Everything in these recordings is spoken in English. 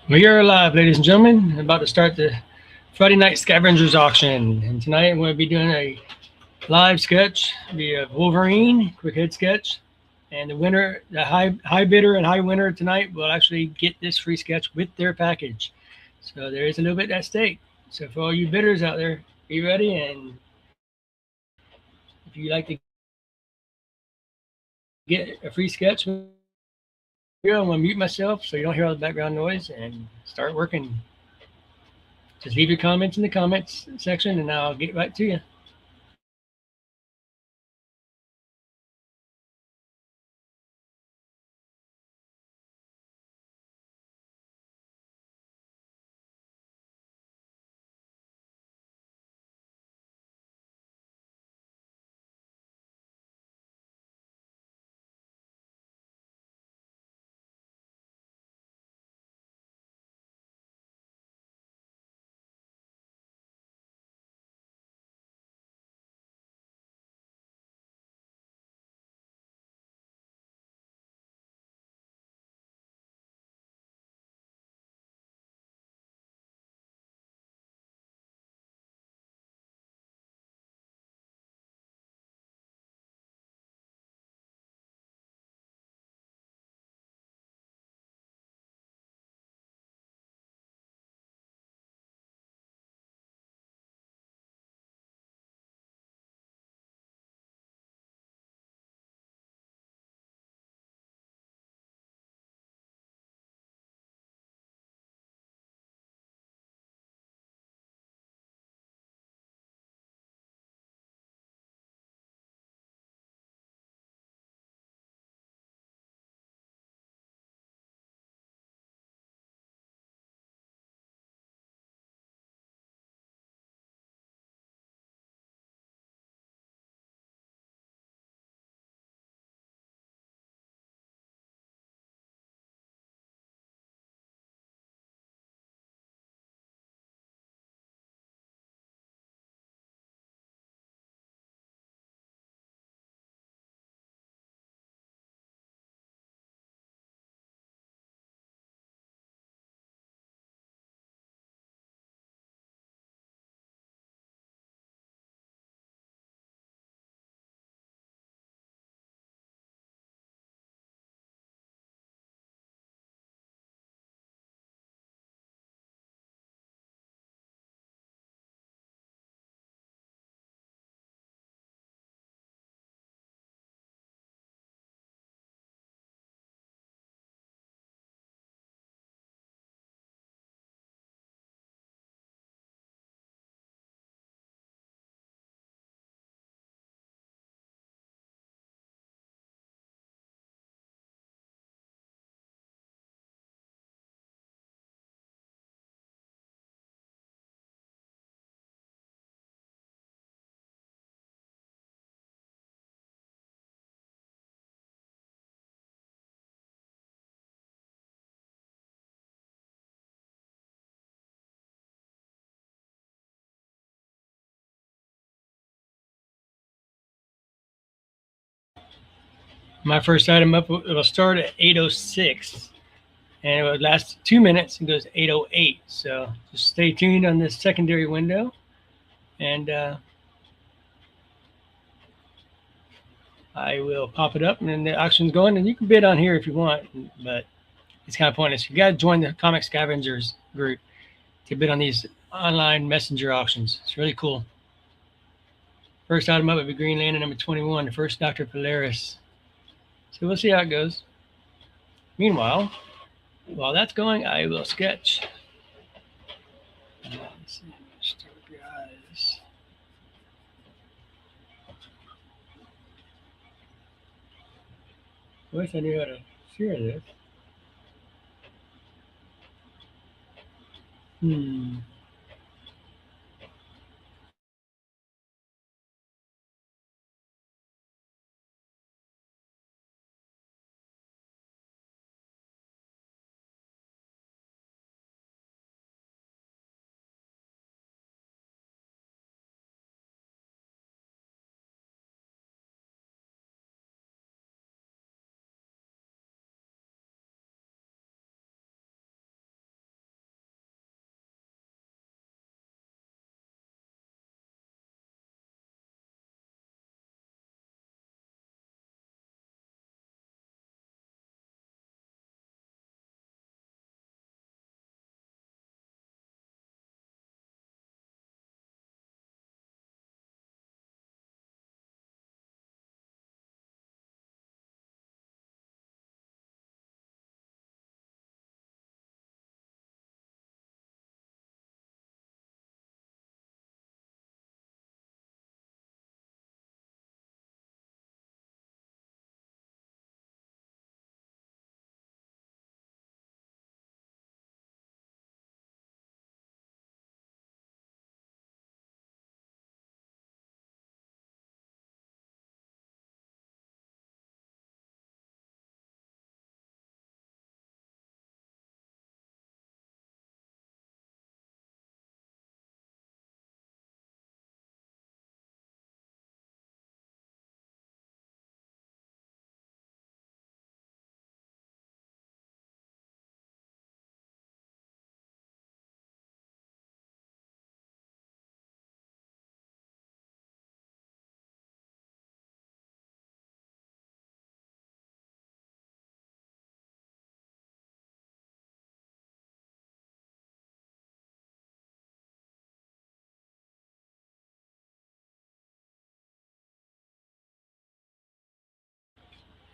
We are live, ladies and gentlemen. About to start the Friday night scavengers auction, and tonight I'm going to be doing a live sketch via Wolverine, quick head sketch, and the winner, the high bidder and high winner tonight will actually get this free sketch with their package. So there is a little bit at stake. So for all you bidders out there, be ready, and if you like to get a free sketch with your package, here we go. I'm going to mute myself so you don't hear all the background noise and start working. Just leave your comments in the comments section and I'll get right to you. My first item up will start at 8:06 and it will last 2 minutes and goes 8:08. So just stay tuned on this secondary window and I will pop it up and then the auction's going. And you can bid on here if you want, but it's kind of pointless. You got to join the Comic Scavengers group to bid on these online messenger auctions. It's really cool. First item up would be Green Lantern number 21, the first Dr. Polaris. So we'll see how it goes. Meanwhile, while that's going, I will sketch. Let's see. Start with your eyes. I wish I knew how to share this. Hmm.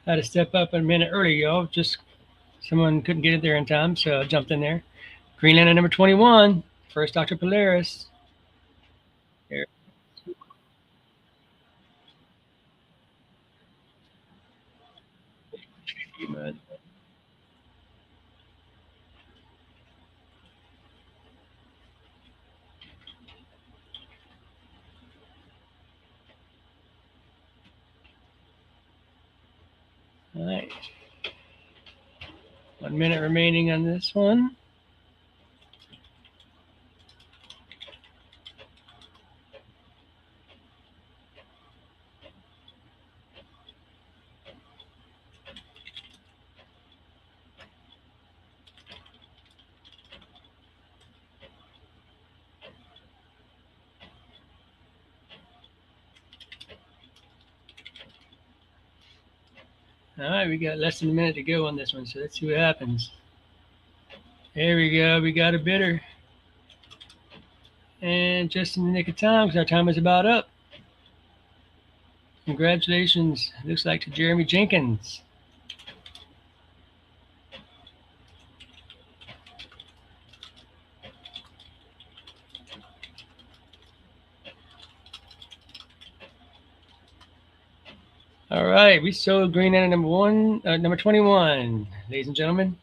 Had to step up a minute early, y'all. Just someone couldn't get it there in time, so I jumped in there. Green Lantern number 21, first Dr. Polaris. Here. All right. 1 minute remaining on this one. All right, we got less than a minute to go on this one, so let's see what happens. There we go. We got a bidder. And just in the nick of time, because our time is about up. Congratulations. Looks like to Jeremy Jenkins. All right, we sold Green Lantern number 21, ladies and gentlemen.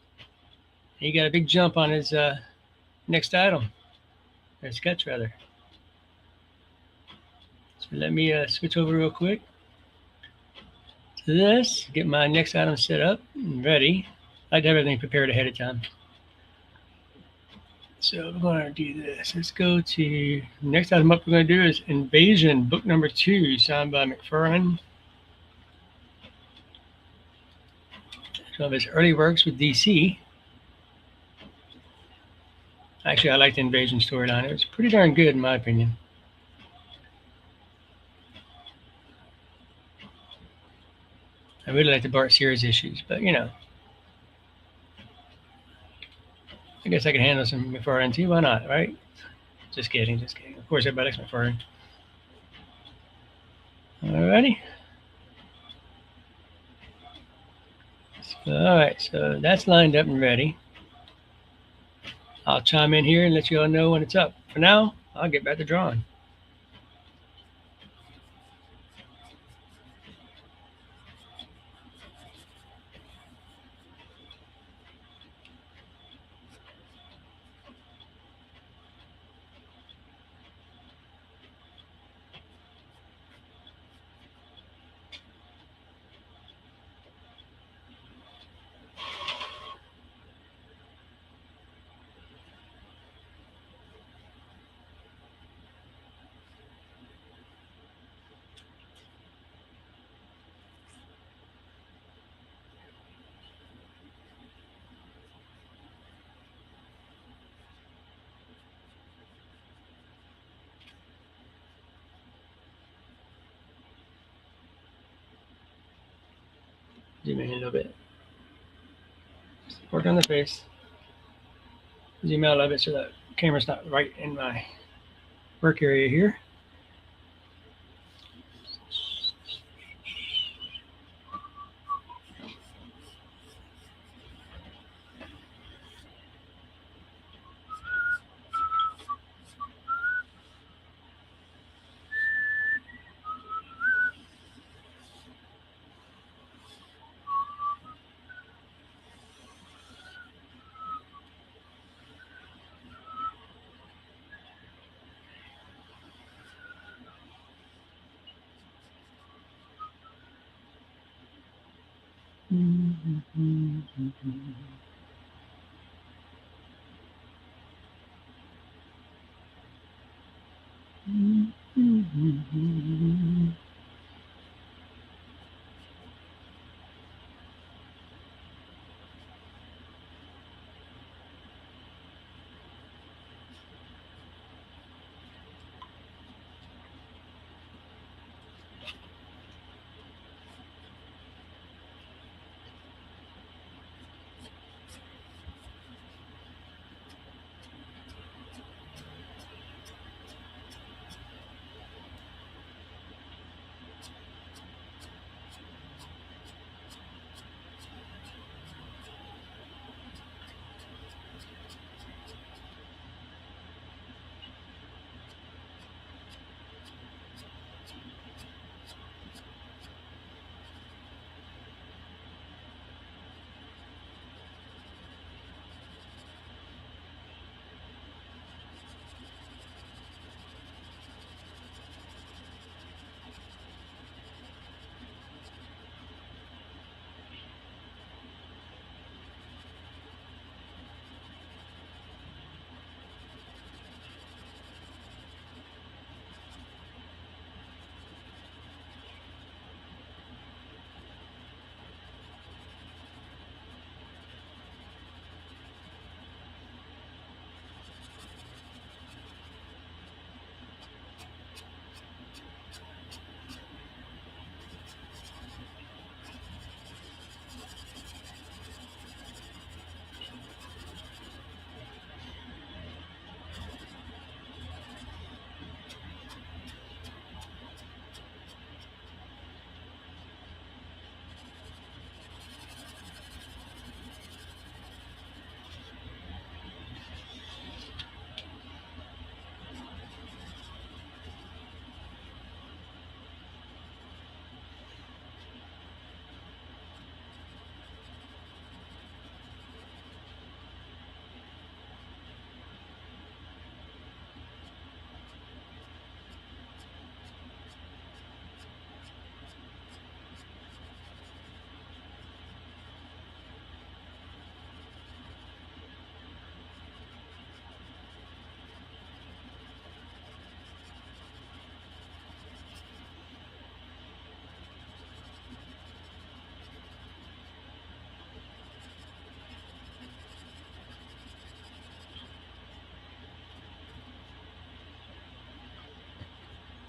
He got a big jump on his next item, or sketch rather. So let me switch over real quick to this, get my next item set up and ready. I'd have everything prepared ahead of time. So we're going to do this. Let's go to next item up. We're going to do is Invasion, book number 2, signed by McFarlane. Some of his early works with DC. Actually, I like the Invasion storyline. It was pretty darn good, in my opinion. I really like the Bart Sears issues, but you know, I guess I can handle some McFarlane too. Why not, right? Just kidding, just kidding. Of course, everybody likes McFarlane. Alrighty. All right, so that's lined up and ready. I'll chime in here and let you all know when it's up. For now, I'll get back to drawing. Zoom in a little bit. Work on the face. Zoom out a little bit so the camera's not right in my work area here.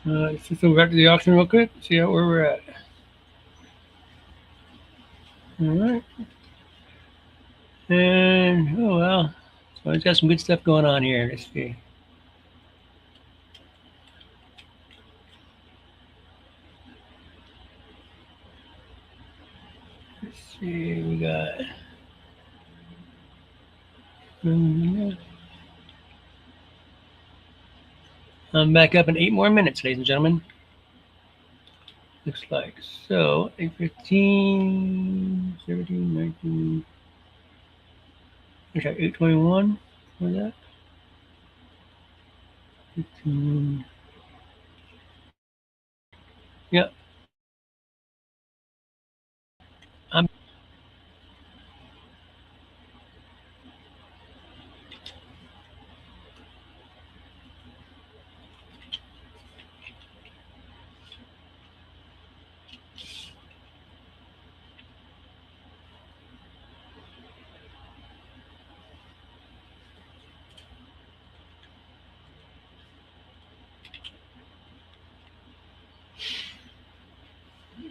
Let's just go back to the auction real quick, see where we're at. All right. And, oh, well. So it's got some good stuff going on here. Let's see. Let's see, we got. I'm back up in 8 more minutes, ladies and gentlemen. Looks like. So, 8:15, 17, 19. Okay, 8:21. What is that? 15. Yep. I'm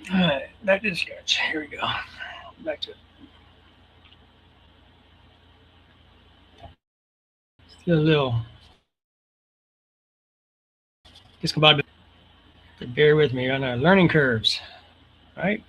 all right. Back to the sketch. Here we go. Back to it. Still a little discombobulated. Bear with me on our learning curves. Right?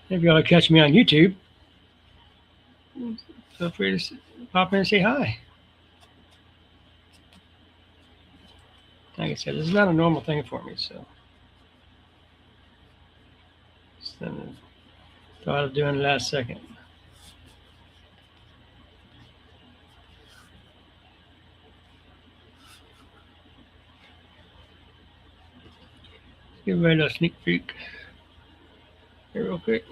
If you want to catch me on YouTube, feel free to pop in and say hi. Like I said, this is not a normal thing for me, so thought of doing it last second. Give everybody a sneak peek here real quick.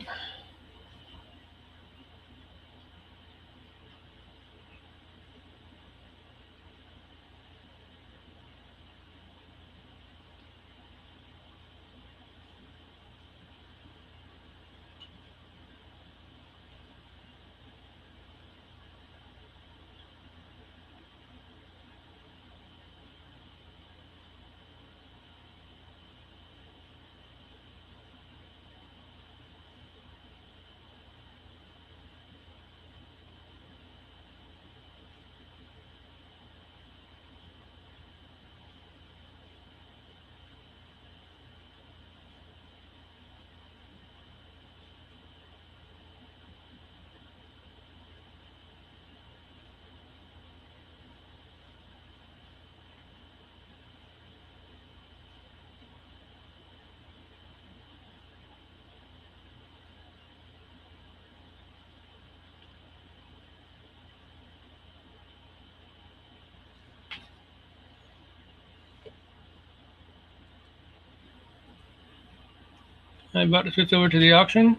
I'm about to switch over to the auction.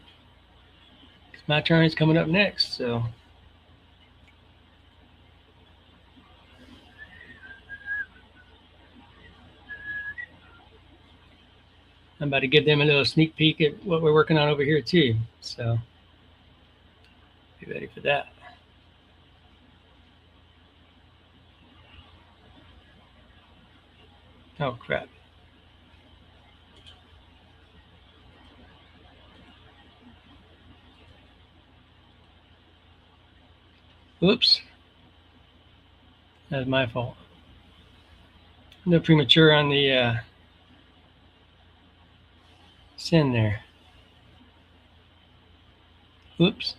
My turn is coming up next, so I'm about to give them a little sneak peek at what we're working on over here too. So be ready for that. Oh, crap. Oops. That's my fault. A little premature on the send there. Oops.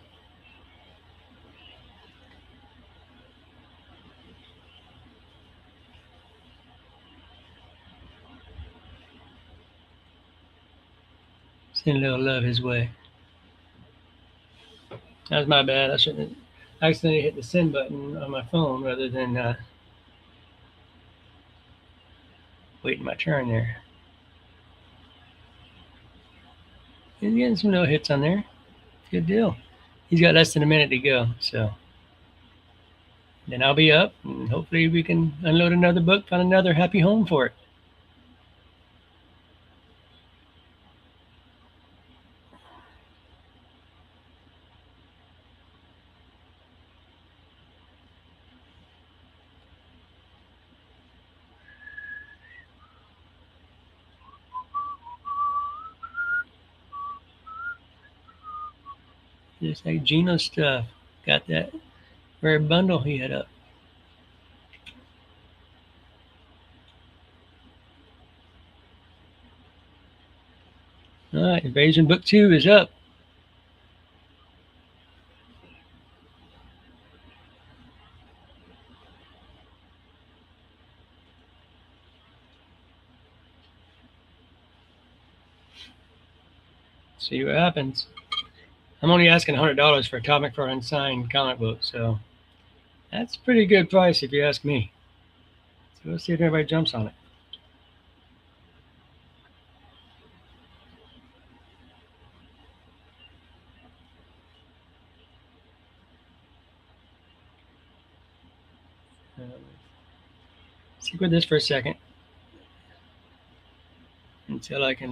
Send a little love his way. That was my bad. I shouldn't have accidentally hit the send button on my phone rather than waiting my turn there. He's getting some no hits on there. Good deal. He's got less than a minute to go, so then I'll be up, and hopefully we can unload another book, find another happy home for it. Just like Gino's stuff. Got that rare bundle he had up. All right, Invasion Book 2 is up. See what happens. I'm only asking $100 for a Comic for Unsigned comic book, so that's a pretty good price if you ask me. So we'll see if everybody jumps on it. Stick with this for a second until I can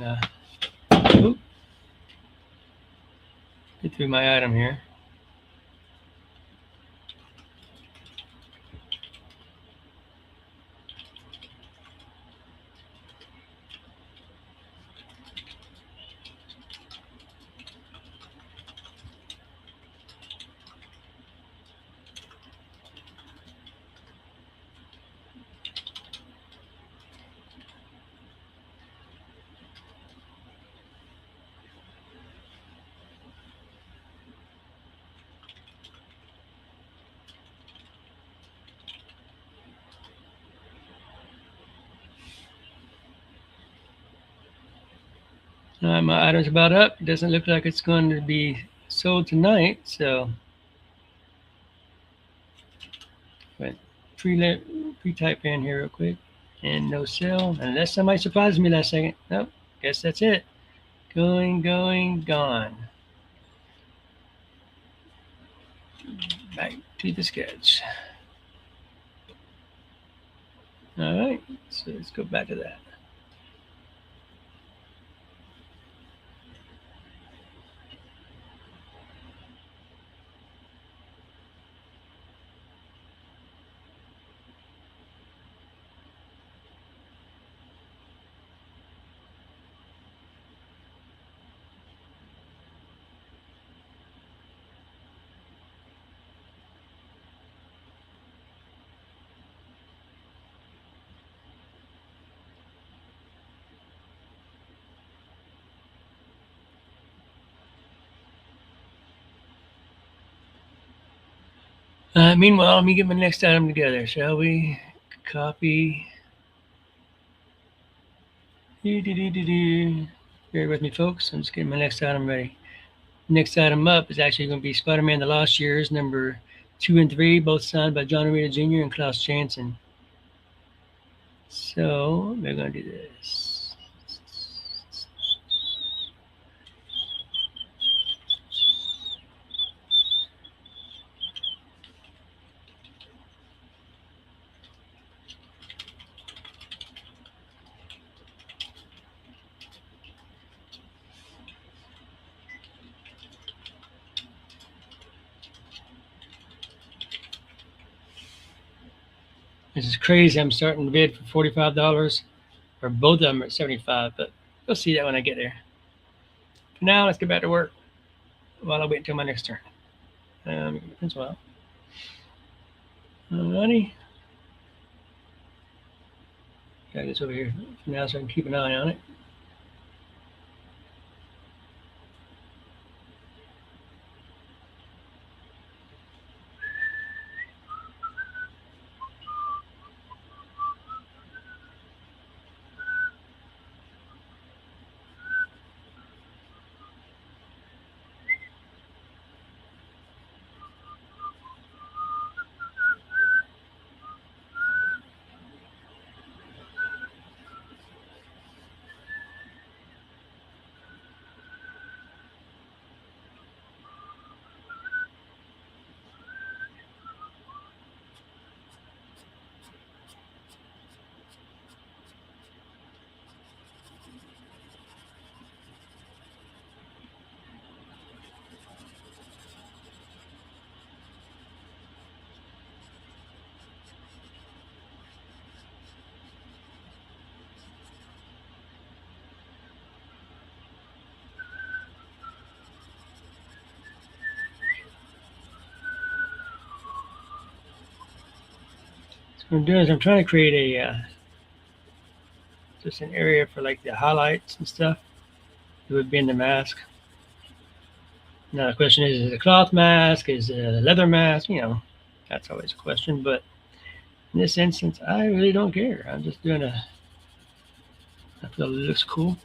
get through my item here. My item's about up. It doesn't look like it's going to be sold tonight, so but pre-type in here real quick, and no sale unless somebody surprises me last second. Nope, guess that's it. Going, gone. Back to the sketch. All right, so let's go back to that. Meanwhile, let me get my next item together, shall we? Copy. Bear with me, folks. I'm just getting my next item ready. Next item up is actually going to be Spider-Man: The Lost Years, number 2 and 3, both signed by John Romita Jr. and Klaus Janson. So we're going to do this. This is crazy. I'm starting to bid for $45. or both of them are at 75, but you'll see that when I get there. For now, let's get back to work while I wait until my next turn. Get my pencil out. Alrighty. Got this over here for now so I can keep an eye on it. So what I'm doing is I'm trying to create a just an area for like the highlights and stuff. It would be in the mask. Now the question is it a cloth mask? Is it a leather mask? You know, that's always a question. But in this instance, I really don't care. I'm just doing I feel it looks cool.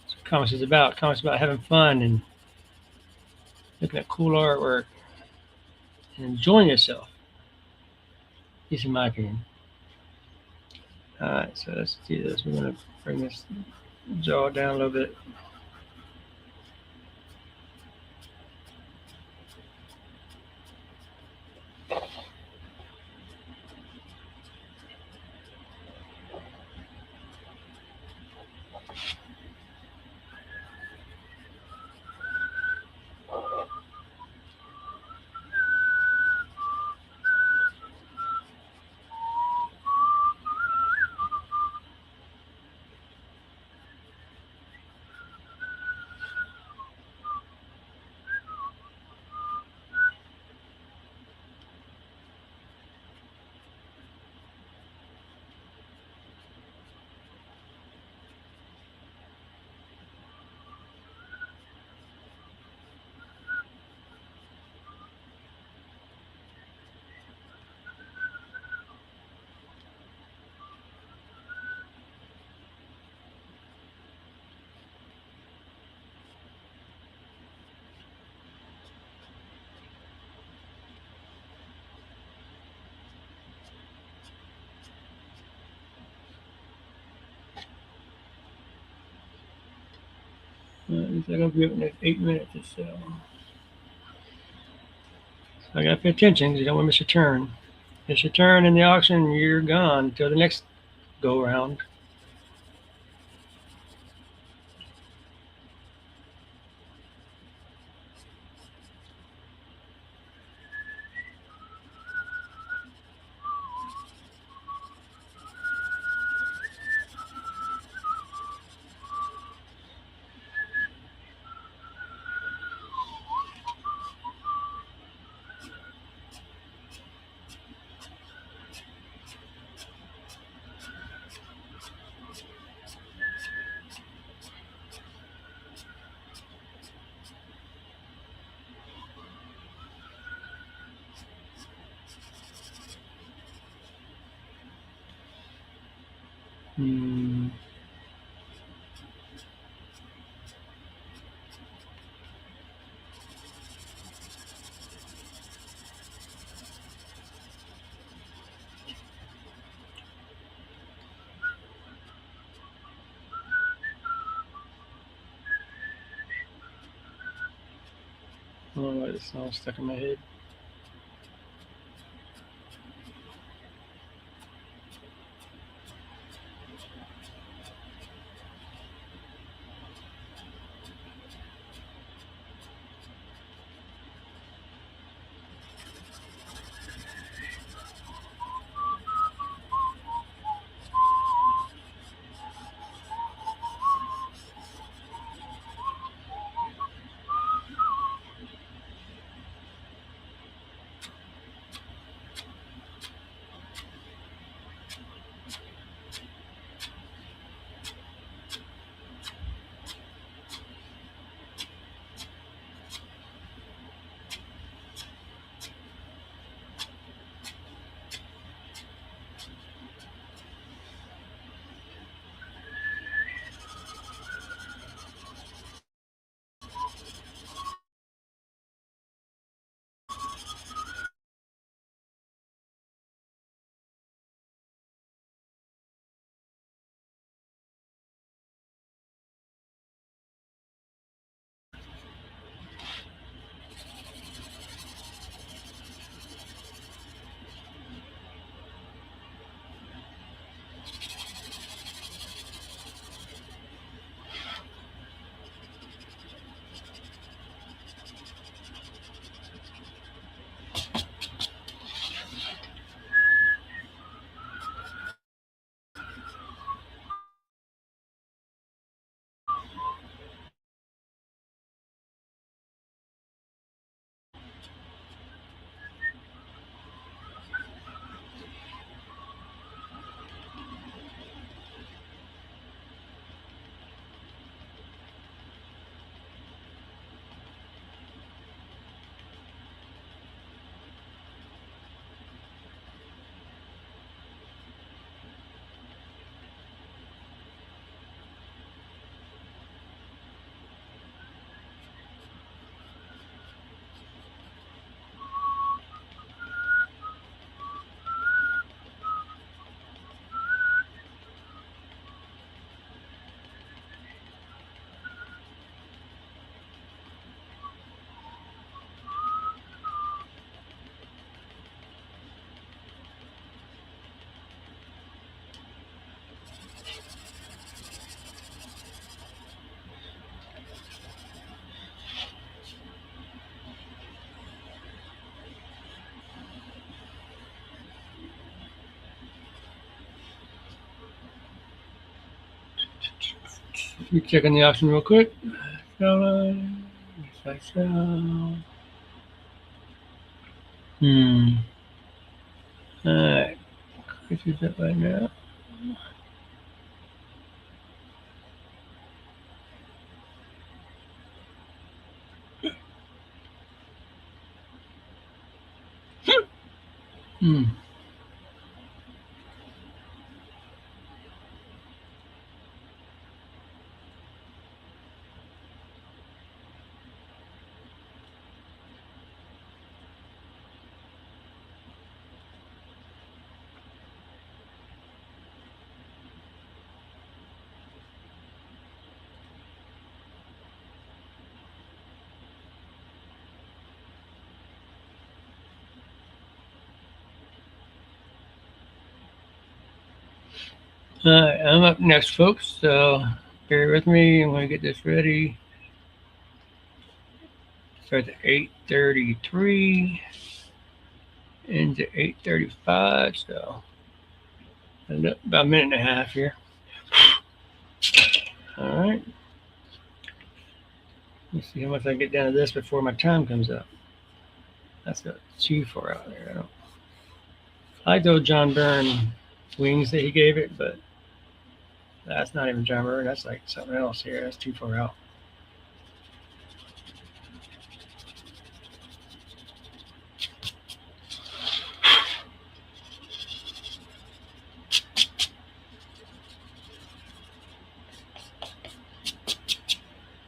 That's what comics is about. Comics about having fun and looking at cool artwork and enjoying yourself. At least in my opinion. Alright, so let's do this. We're going to bring this jaw down a little bit. It's going to be up in the next 8 minutes or so. So I got to pay attention because you don't want to miss your turn. Miss your turn in the auction, you're gone until the next go around. Hmm. I don't know why this all stuck in my head. Let me check on the auction real quick. Shall I? Yes, I shall. Alright. This is it right now. Hmm. Alright, I'm up next, folks. So bear with me. I'm going to get this ready. Starts at 8:33 into 8:35. So about a minute and a half here. All right. Let's see how much I get down to this before my time comes up. That's got too far out there. I like those John Byrne wings that he gave it, but that's not even John Byrne. That's like something else here. That's too far out.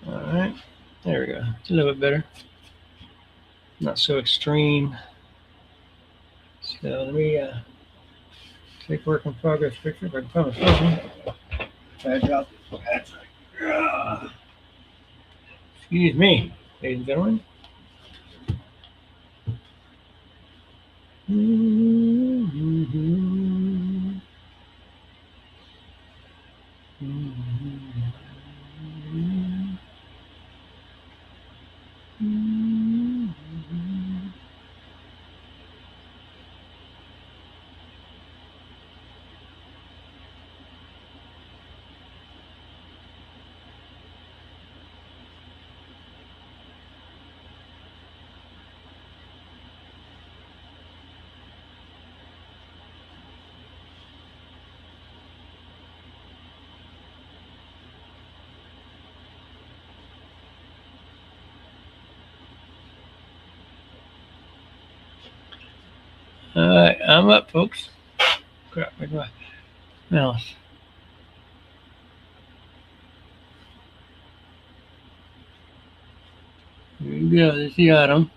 All right. There we go. It's a little bit better. Not so extreme. So let me take work in progress picture if I can find my phone. I dropped it. That's right. Excuse me, ladies and gentlemen. All right, I'm up, folks. Crap, where's my mouse? Here we go. There's the item.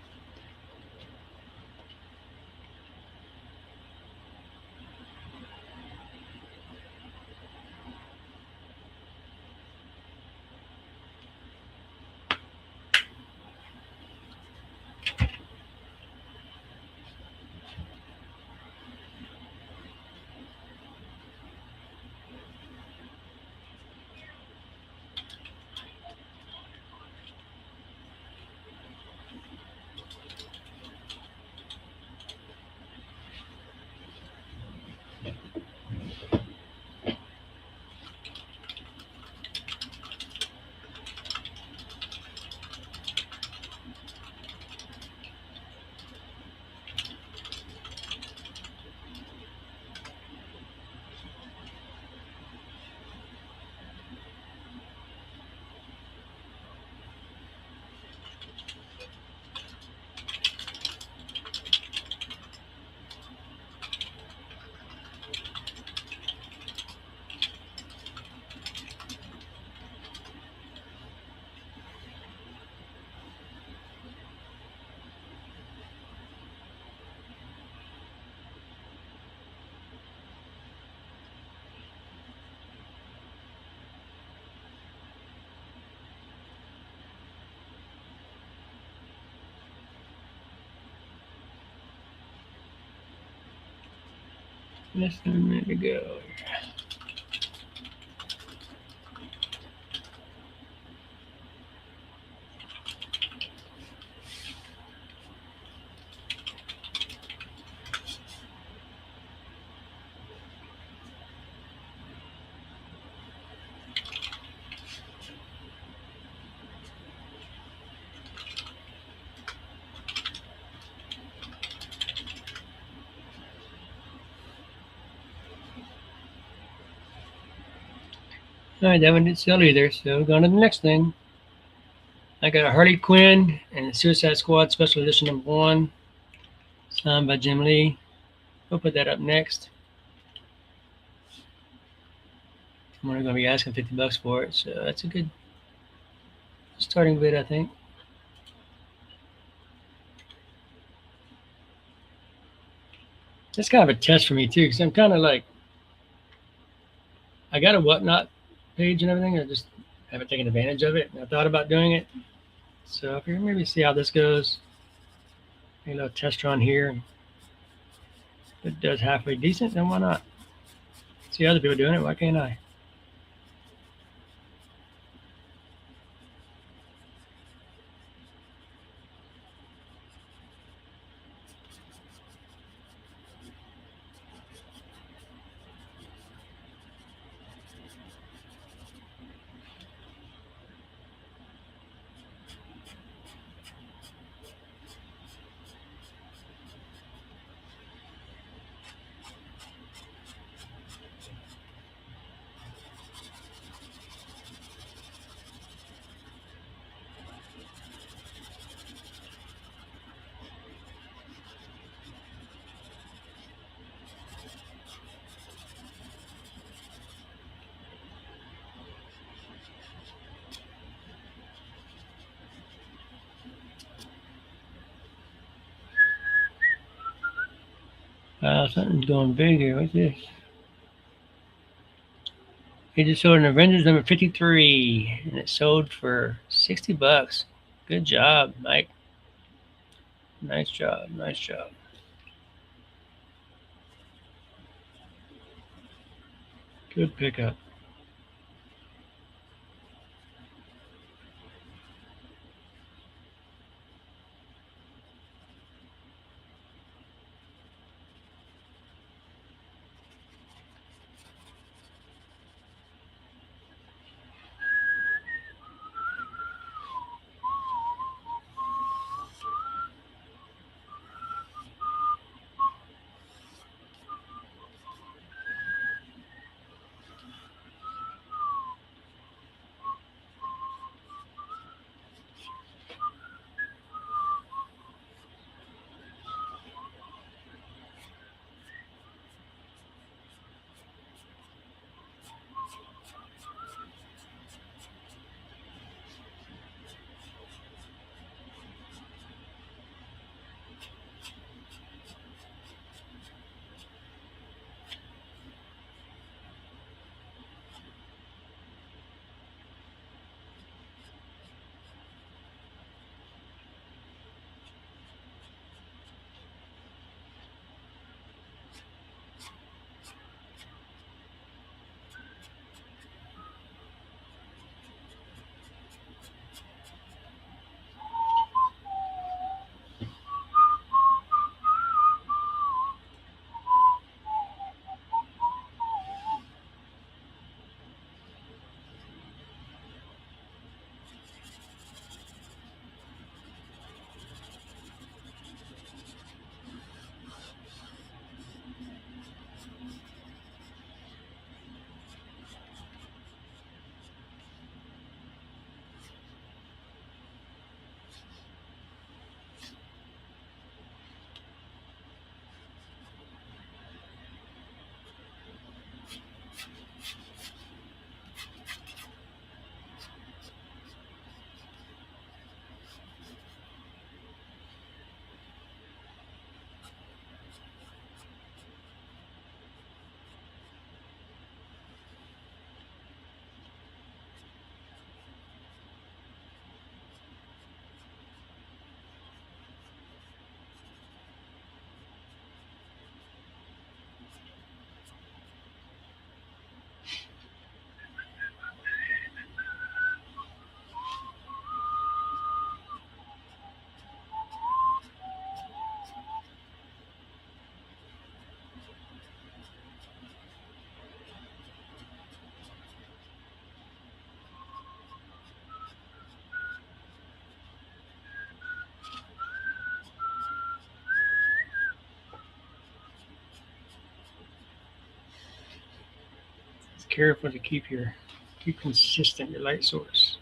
Less than a minute to go. All right, that one didn't sell either. So going to the next thing. I got a Harley Quinn and Suicide Squad Special Edition #1, signed by Jim Lee. We'll put that up next. I'm only going to be asking $50 for it, so that's a good starting bid, I think. It's kind of a test for me too, because I'm kind of like, I got a Whatnot page and everything. I just haven't taken advantage of it. And I thought about doing it, so if you maybe see how this goes, a little test run here. If it does halfway decent, then why not? See other people doing it. Why can't I? Something's going big here. What's this? He just sold an Avengers #53, and it sold for $60. Good job, Mike. Nice job. Nice job. Good pickup. It's careful to keep your Keep consistent your light source.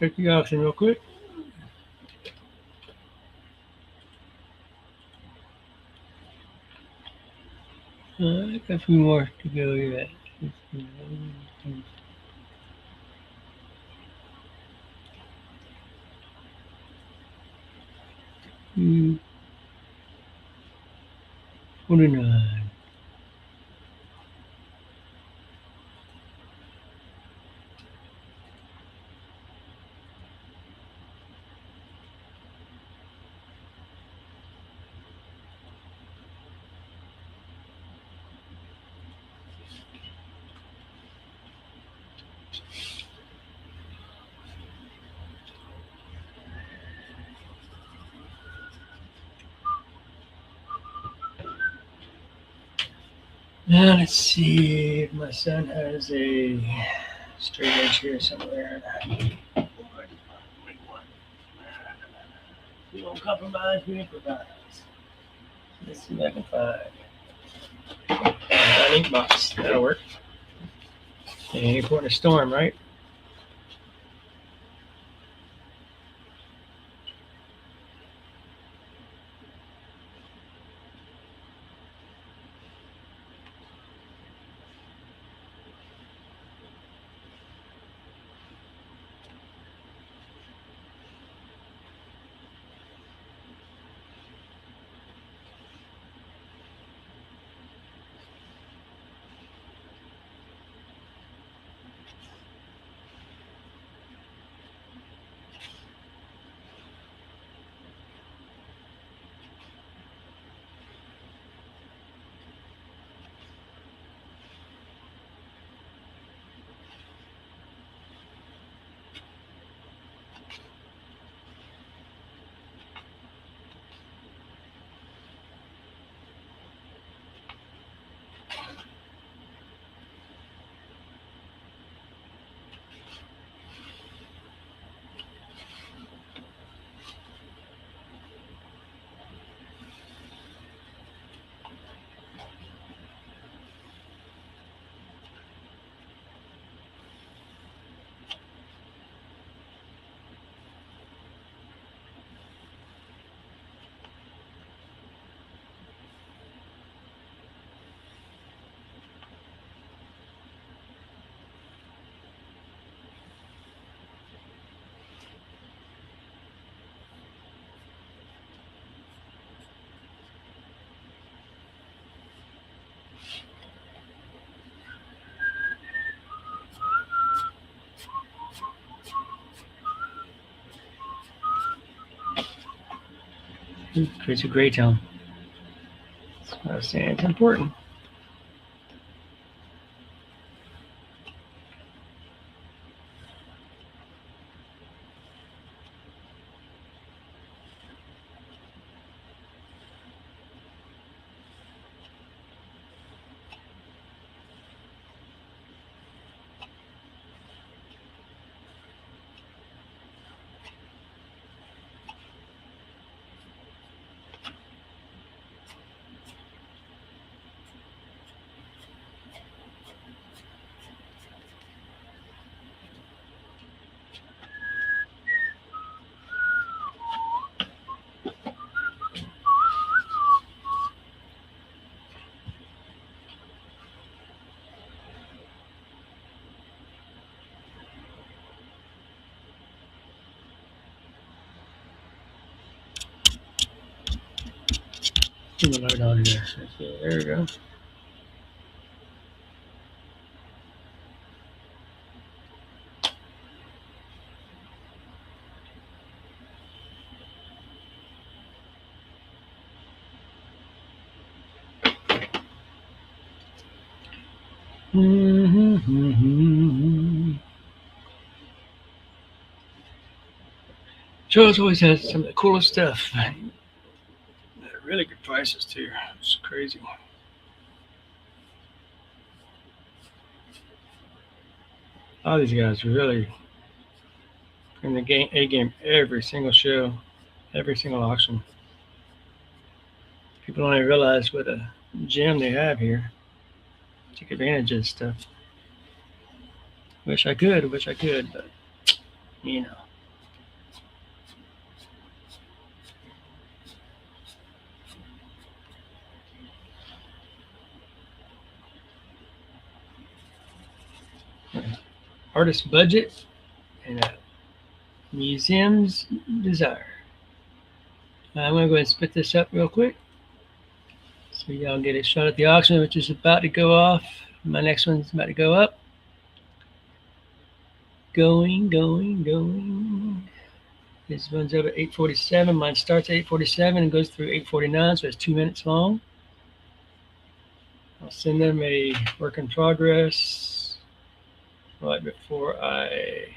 Check the oxygen real quick. I got a few more to go yet. Hmm, 49. Now let's see if my son has a straight edge here somewhere. We don't compromise, we improvise. Let's see if I can find an ink box. That'll work. And you're putting a storm, right? Creates a gray tone. That's what I was saying. It's important. Put the light on here. There we go. Joe's always has some of the coolest stuff. Really good prices too. It's crazy. All these guys really in the game, A game, every single show, every single auction. People don't even realize what a gem they have here. Take advantage of this stuff. Wish I could, but you know. Artist budget and museum's desire. I'm gonna go ahead and split this up real quick so y'all get a shot at the auction, which is about to go off. My next one's about to go up. Going. This runs over 8:47. Mine starts at 8:47 and goes through 8:49, so it's 2 minutes long. I'll send them a work in progress right before I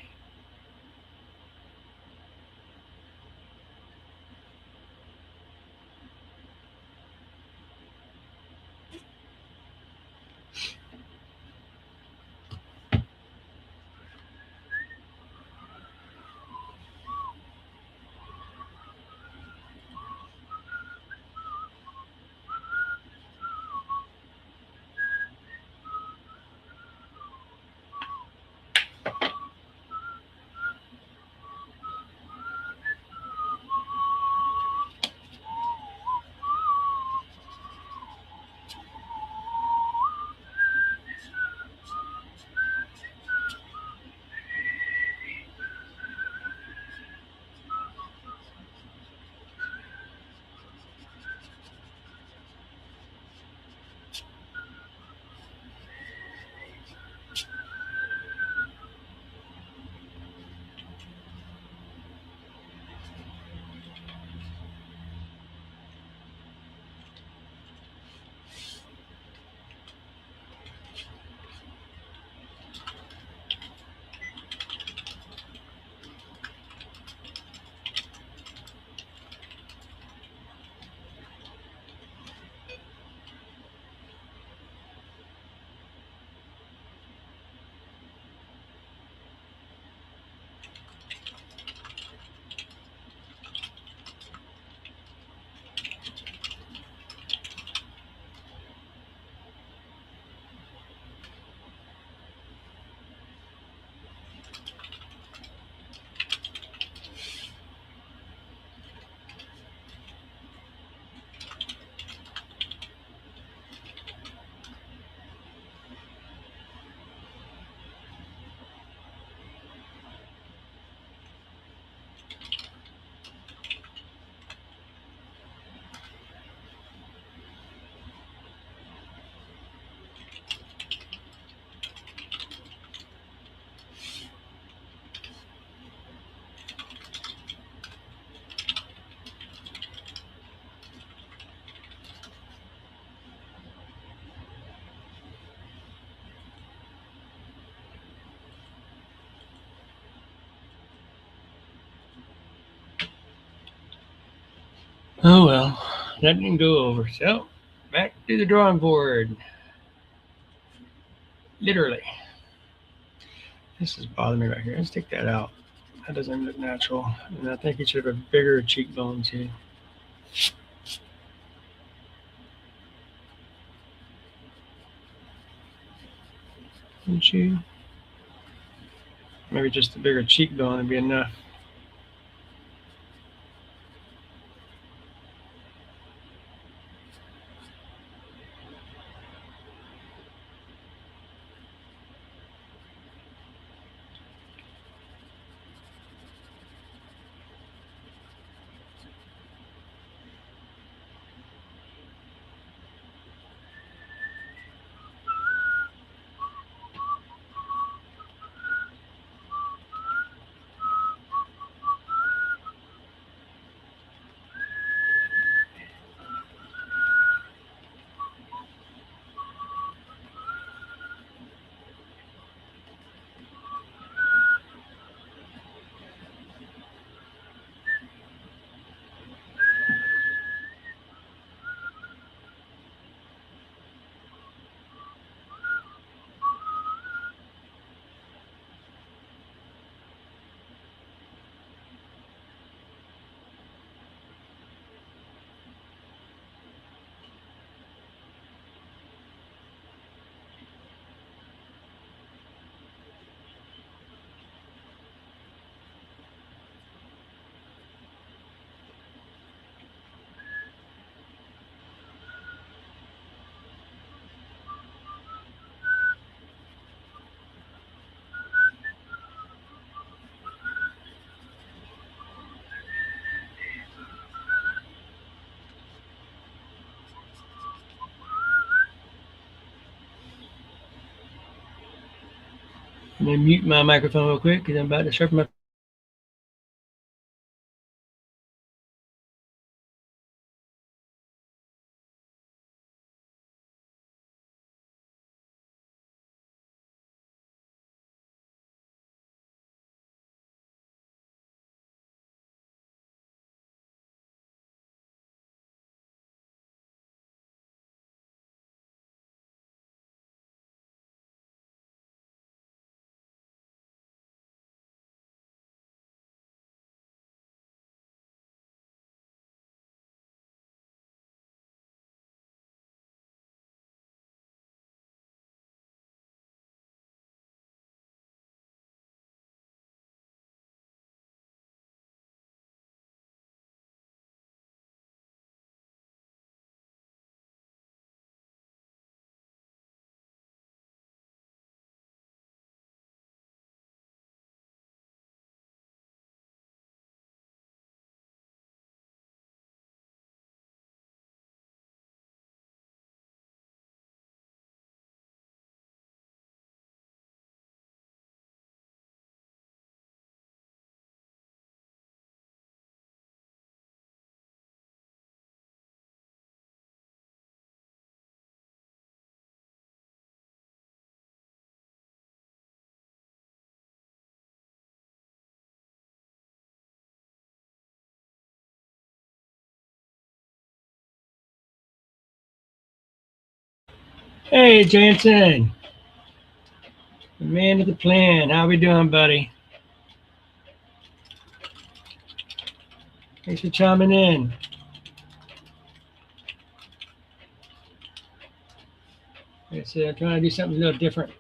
oh well, that didn't go over. So back to the drawing board. Literally. This is bothering me right here. Let's take that out. That doesn't look natural. And I think he should have a bigger cheekbones here. Wouldn't you? Maybe just a bigger cheekbone would be enough. I'm going to mute my microphone real quick because I'm about to sharpen my. Hey, Jansen, the man with the plan. How we doing, buddy? Thanks for chiming in. Like I said, I'm trying to do something a little different.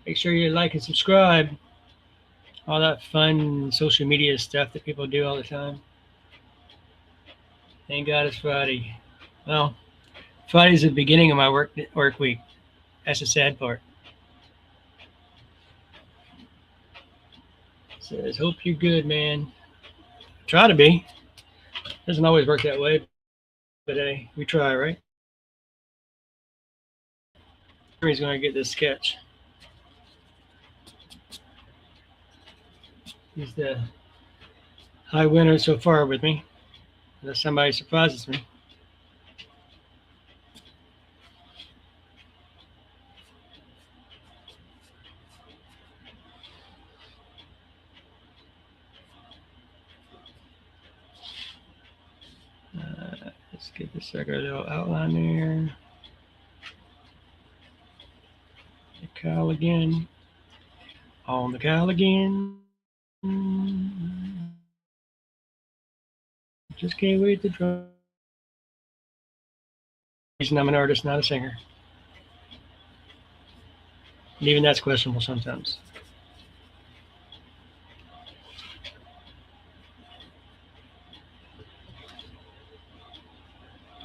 Make sure you like and subscribe. All that fun social media stuff that people do all the time. Thank God it's Friday. Well, Friday's the beginning of my work week. That's the sad part. Says, hope you're good, man. Try to be. Doesn't always work that way, but hey, we try, right? He's going to get this sketch. He's the high winner so far with me, unless somebody surprises me. Let's get this sucker a little outline there. The cowl again. On the cowl again. Just can't wait to try. Reason I'm an artist, not a singer. And even that's questionable sometimes.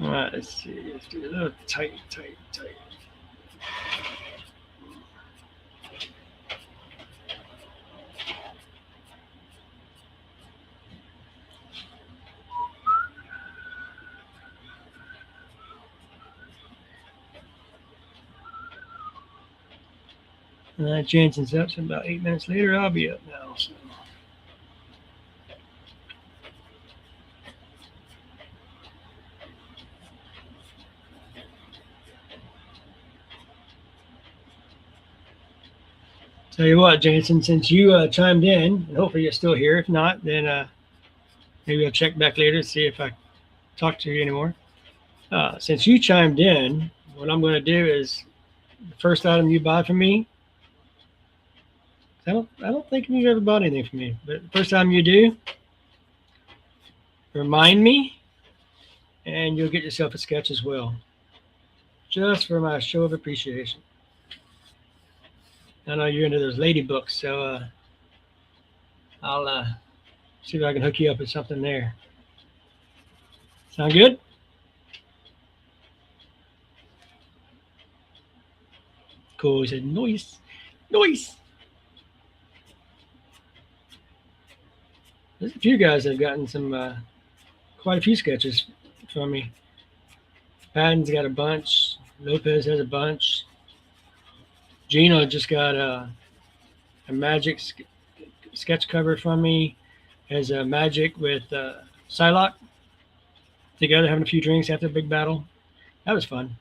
All right, let's see. Let's do a little tight. Jansen's up, so about 8 minutes later, I'll be up now. So. Tell you what, Jansen, since you chimed in, and hopefully you're still here. If not, then maybe I'll check back later to see if I talk to you anymore. Since you chimed in, what I'm going to do is the first item you buy from me. I don't think you've ever bought anything from me, but the first time you do, remind me, and you'll get yourself a sketch as well, just for my show of appreciation. I know you're into those lady books, so I'll see if I can hook you up with something there. Sound good? Cool. He said, noise. There's a few guys that have gotten some, quite a few sketches from me. Patton's got a bunch. Lopez has a bunch. Gino just got a Magic sketch cover from me. Has a Magic with Psylocke together having a few drinks after a big battle. That was fun.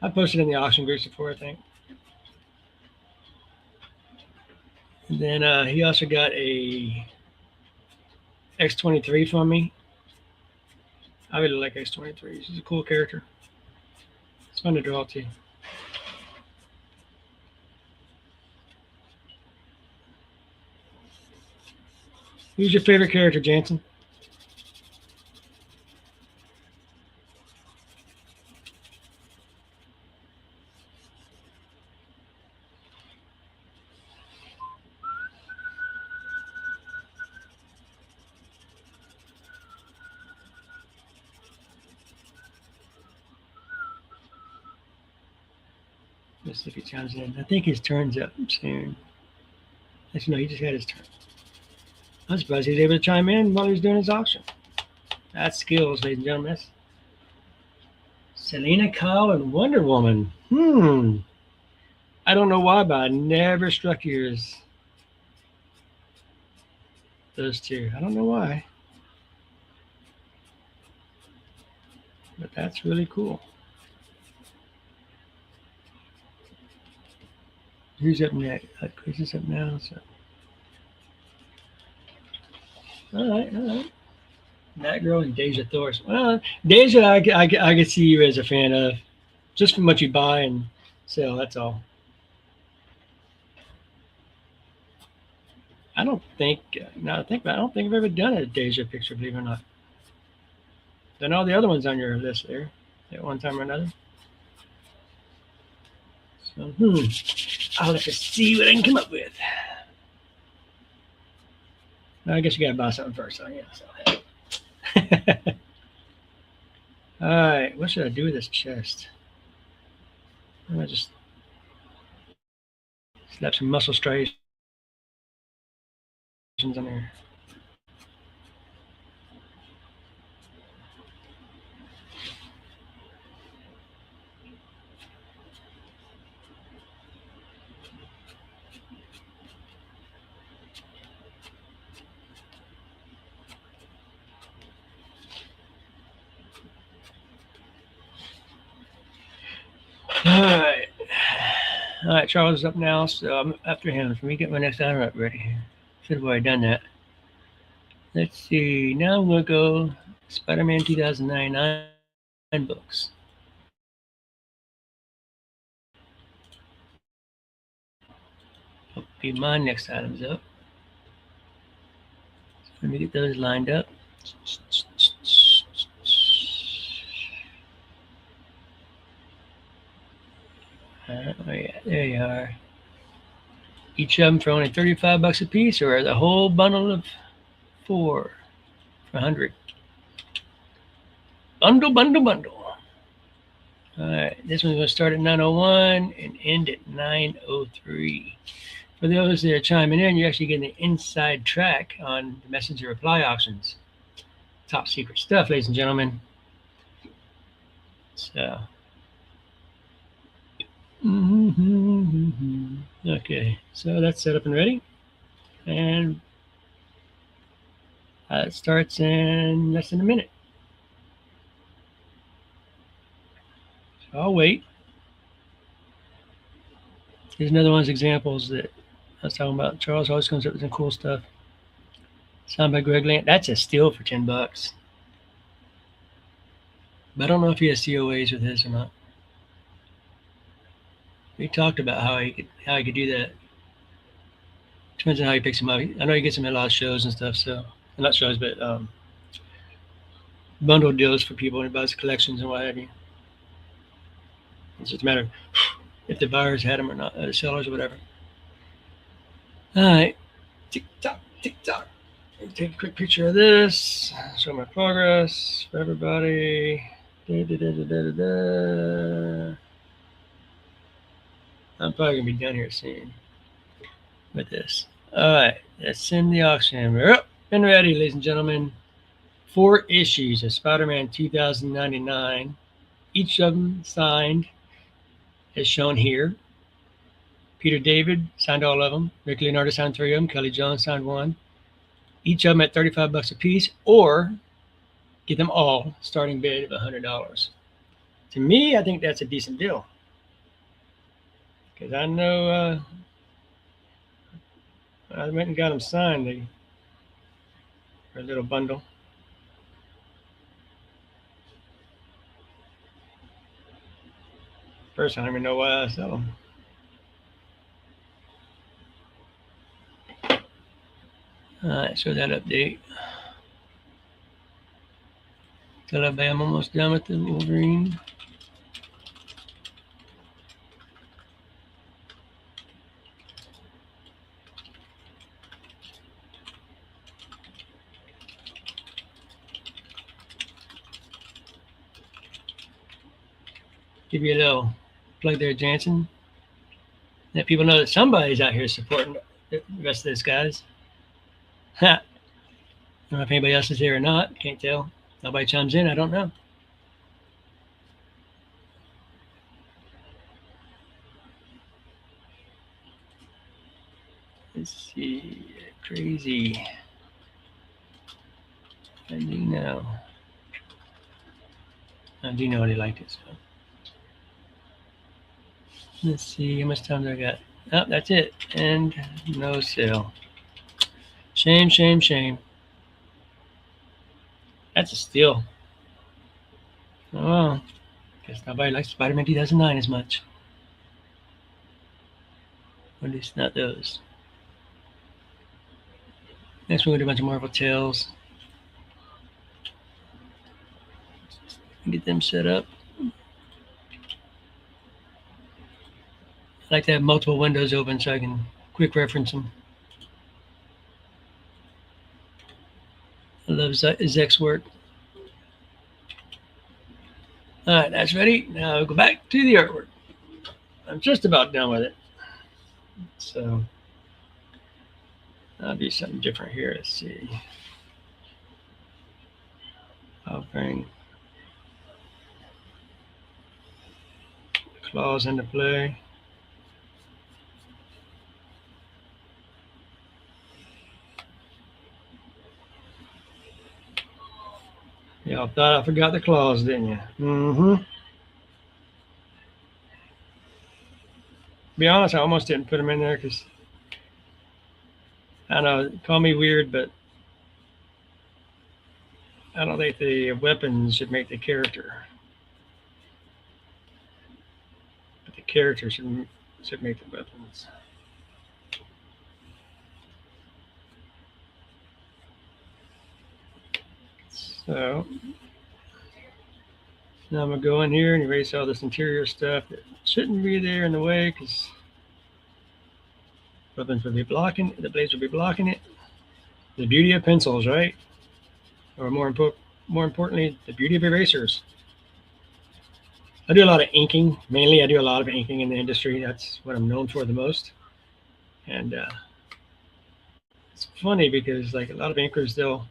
I posted in the auction groups before, I think. And then he also got a X-23 from me. I really like X-23. He's a cool character. It's fun to draw too. Who's your favorite character, Jansen? Let's see if he chimes in. I think his turn's up soon. Actually, no, he just had his turn. I'm surprised he was able to chime in while he was doing his auction. That's skills, ladies and gentlemen. That's Selena Kyle and Wonder Woman. I don't know why, but I never struck you as those two. I don't know why. But that's really cool. Who's up next? Chris is up now. So. All right. That girl and Deja Thorson. Well, Deja, I could see you as a fan of, just from what you buy and sell. That's all. I don't think I've ever done a Deja picture, believe it or not. Then all the other ones on your list there, at one time or another. So, I'll have to see what I can come up with. I guess you gotta buy something first, so yeah. So. All right, what should I do with this chest? I'm gonna just slap some muscle striations on there. All right, Charles is up now, so I'm after him. Let me get my next item up ready here. Should have already done that. Let's see. Now I'm going to go Spider-Man 2099 books. Hope be my next items up. So let me get those lined up. Oh yeah, there you are. Each of them for only $35 a piece, or the whole bundle of 4 for $100. Bundle. All right, this one's going to start at 9:01 and end at 9:03. For those that are chiming in, you're actually getting the inside track on the messenger reply auctions. Top secret stuff, ladies and gentlemen. So. Okay, so that's set up and ready, and it starts in less than a minute. So I'll wait. Here's another one of those examples that I was talking about. Charles always comes up with some cool stuff. Signed by Greg Land. That's a steal for $10. But I don't know if he has COAs with his or not. We talked about how he could do that. Depends on how he picks him up. I know he gets him at a lot of shows and stuff. So not shows, but bundle deals for people and buys collections and what have you. It's just a matter of if the buyers had them or not, the sellers or whatever. All right, tick tock. Take a quick picture of this. Show my progress for everybody. I'm probably gonna be done here soon with this. All right, let's send the auction. We're up and ready, ladies and gentlemen. 4 issues of Spider-Man 2099. Each of them signed, as shown here. Peter David signed all of them. Rick Leonardo signed 3 of them. Kelly Jones signed 1. Each of them at $35 a piece, or get them all starting bid of $100. To me, I think that's a decent deal, because I know I went and got them signed for a little bundle. First, I don't even know why I sell them. All right, so that update. I'm almost done with the Wolverine. Give you a little plug there, Jansen. Let people know that somebody's out here supporting the rest of those guys. Ha! I don't know if anybody else is here or not. Can't tell. Nobody chimes in. I don't know. Let's see. Crazy. I do know. I do know they liked it. So let's see how much time do I got. Oh, that's it. And no sale. Shame, shame, shame. That's a steal. Oh, well. Guess nobody likes Spider-Man 2009 as much. At least not those. Next we'll do a bunch of Marvel Tales. Get them set up. I like to have multiple windows open so I can quick reference them. I love Zek's work. All right, that's ready. Now I'll go back to the artwork. I'm just about done with it. So I'll do something different here. Let's see. I'll bring the claws into play. Y'all thought I forgot the claws, didn't you? Mm-hmm. Be honest, I almost didn't put them in there because I know, call me weird, but I don't think the weapons should make the character. But the character should make the weapons. So now I'm gonna go in here and erase all this interior stuff that shouldn't be there in the way, because weapons will be blocking, the blades will be blocking it. The beauty of pencils, right? Or more importantly, the beauty of erasers. I do a lot of inking. Mainly, I do a lot of inking in the industry. That's what I'm known for the most. And it's funny because, like, a lot of inkers, they'll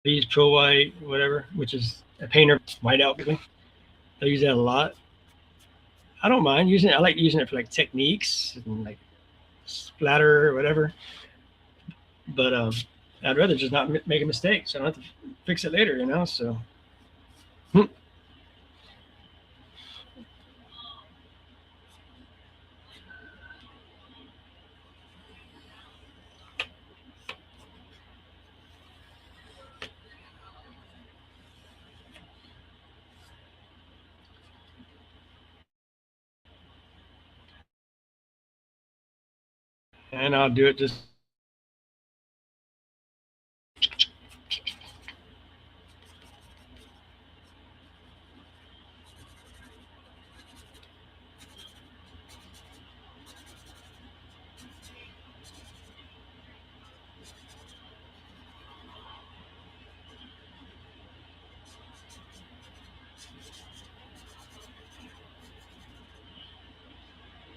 use Pro White, whatever, which is a painter whiteout. They'll use that a lot. I don't mind using it. I like using it for like techniques and like splatter or whatever. But I'd rather just not make a mistake, so I don't have to fix it later, you know. So. And I'll do it just.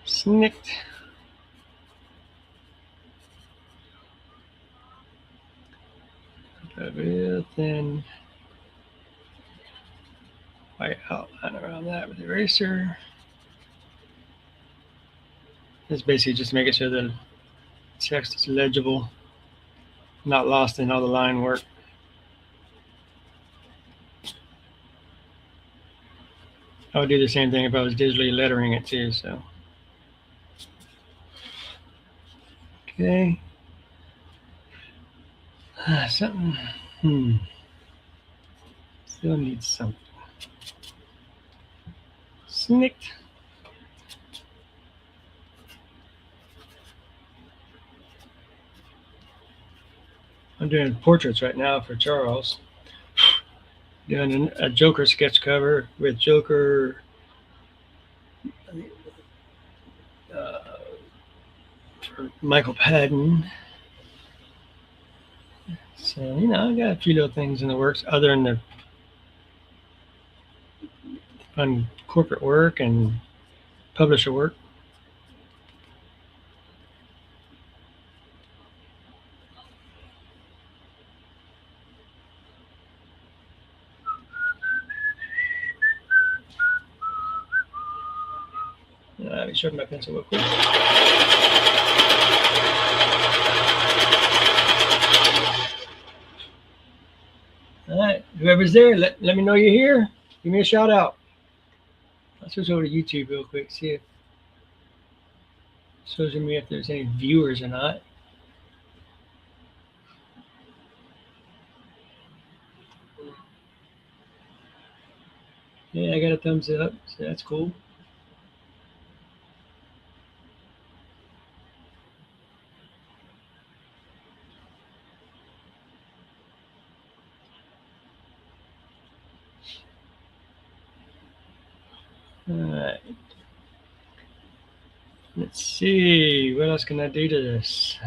Snicked. Real thin. white outline around that with the eraser. It's basically just to make it so the text is legible, not lost in all the line work. I would do the same thing if I was digitally lettering it too, so. Okay. Something, still needs something. Snicked. I'm doing portraits right now for Charles. Doing a Joker sketch cover with Joker for Michael Padden. So, you know, I got a few little things in the works other than the fun corporate work and publisher work. Let me sharpen my pencil real quick. All right, whoever's there, let me know you're here. Give me a shout out. I'll switch over to YouTube real quick, see if it shows me if there's any viewers or not. Yeah, I got a thumbs up, so that's cool. All right. Let's see, what else can I do to this?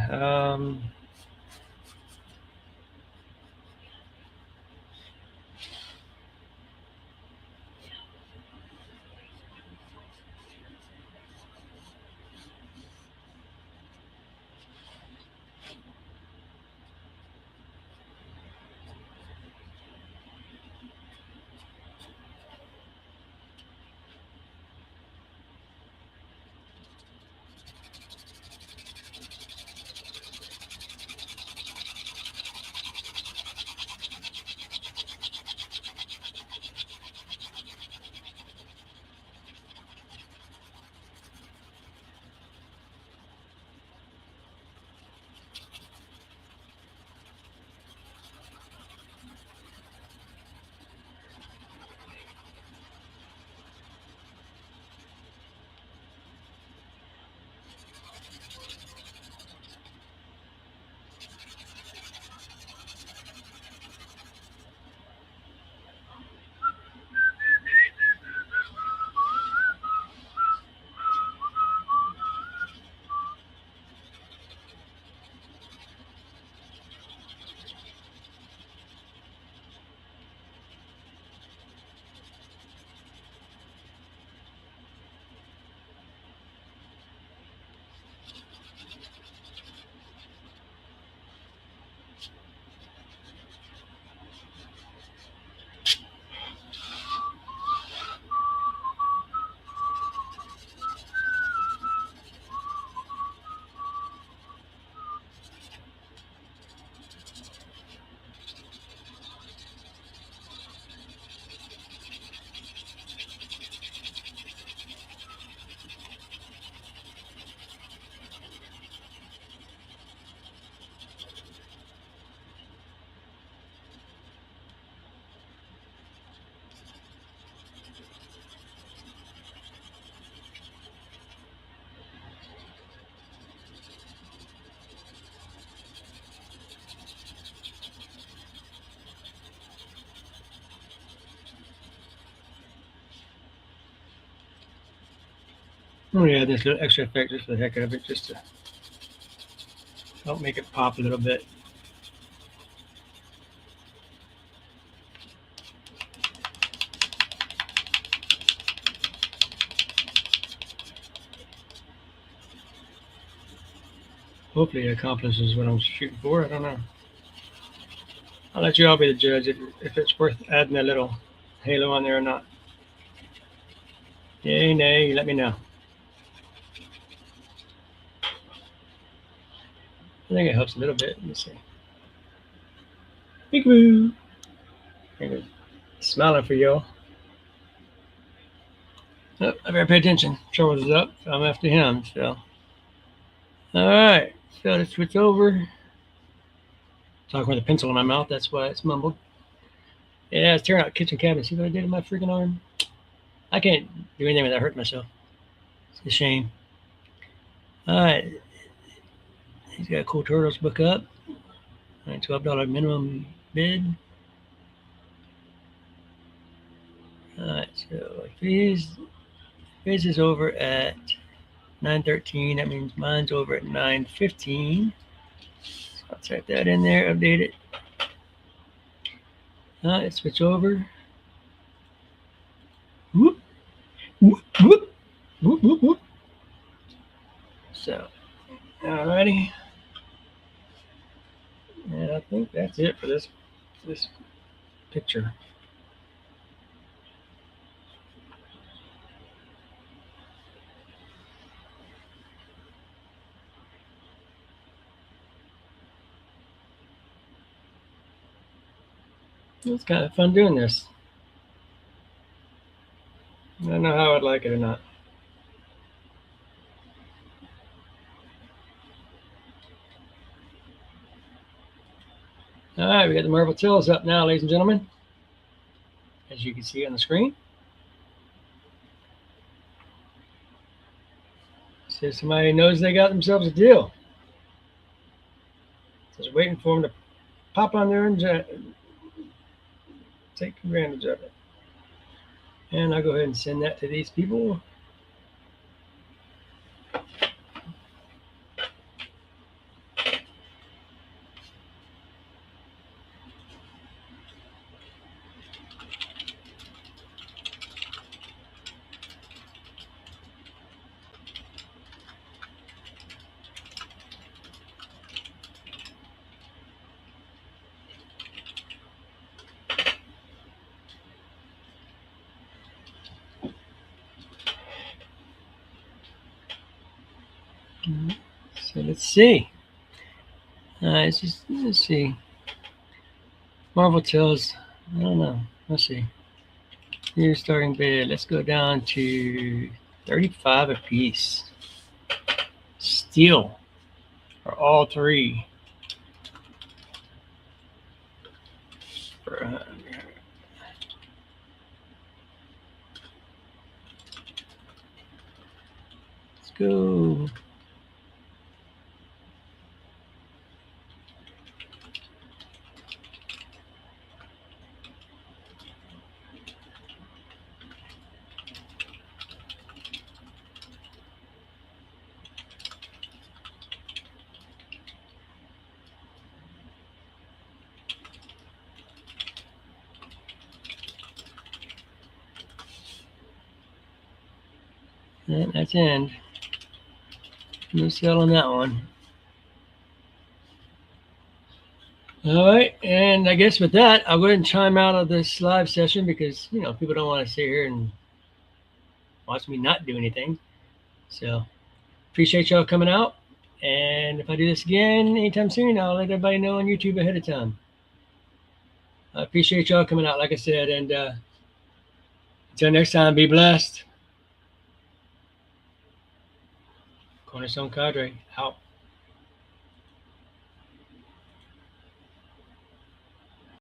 I'm gonna add this little extra effect just for the heck of it, just to help make it pop a little bit. Hopefully it accomplishes what I'm shooting for. I don't know. I'll let you all be the judge if it's worth adding a little halo on there or not. Yay, nay, let me know. I think it helps a little bit. Let me see. Peekaboo. Smiling for y'all. Oh, I better pay attention. Charles is up. So I'm after him. So, all right. So let's switch over. Talking with a pencil in my mouth. That's why it's mumbled. Yeah, it's tearing out kitchen cabinets. See what I did in my freaking arm? I can't do anything without hurting myself. It's a shame. All right. He's got Cool Turtles book up. $12 minimum bid. All right. So fees is over at 9:13. That means mine's over at 9:15. So I'll type that in there. Update it. All right. Switch over. Whoop. Whoop, whoop, whoop, whoop, whoop. So, alrighty. And I think that's it for this picture. It's kind of fun doing this. I don't know how I'd like it or not. All right, we got the Marvel Tills up now, ladies and gentlemen, as you can see on the screen. So somebody knows they got themselves a deal. Just waiting for them to pop on there and take advantage of it. And I'll go ahead and send that to these people. So let's see. Let's see. Marvel Tills. I don't know. Let's see. New starting bid. Let's go down to 35 a piece. Steel for all three. For let's go. And that's end. No sell on that one. All right, and I guess with that, I'll go ahead and chime out of this live session because people don't want to sit here and watch me not do anything. So appreciate y'all coming out. And if I do this again anytime soon, I'll let everybody know on YouTube ahead of time. I appreciate y'all coming out, like I said, and until next time, be blessed. Cornerstone Cadre, out.